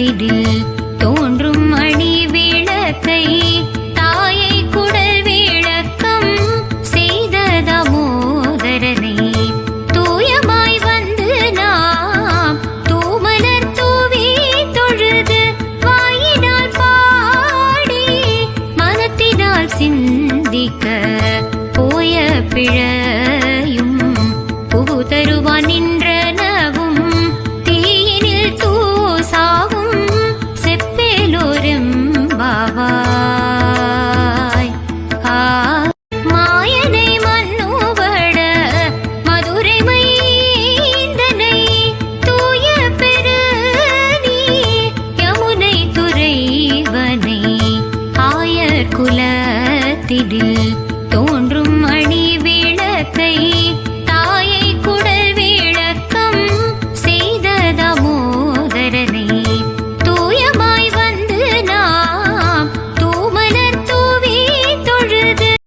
குலத்திடில் தோன்றும் மணி விளக்கை தாயை குடல் விளக்கம் செய்த தாமோதரனை தூயமாய் வந்து நாம் தூமலர் தூவி தொழுது வாயினால் பாடி மனத்தினால் சிந்திக்க போய பிழையும் புகு தருவான் நின்றனவும் தீயினில் தூசாவும் செப்பேலோரும் பாவாய். மாயனை மன்னுவட மதுரை மைந்தனை தூய பெருநீ யமுனை துறைவனை ஆயர் குலத்திடில்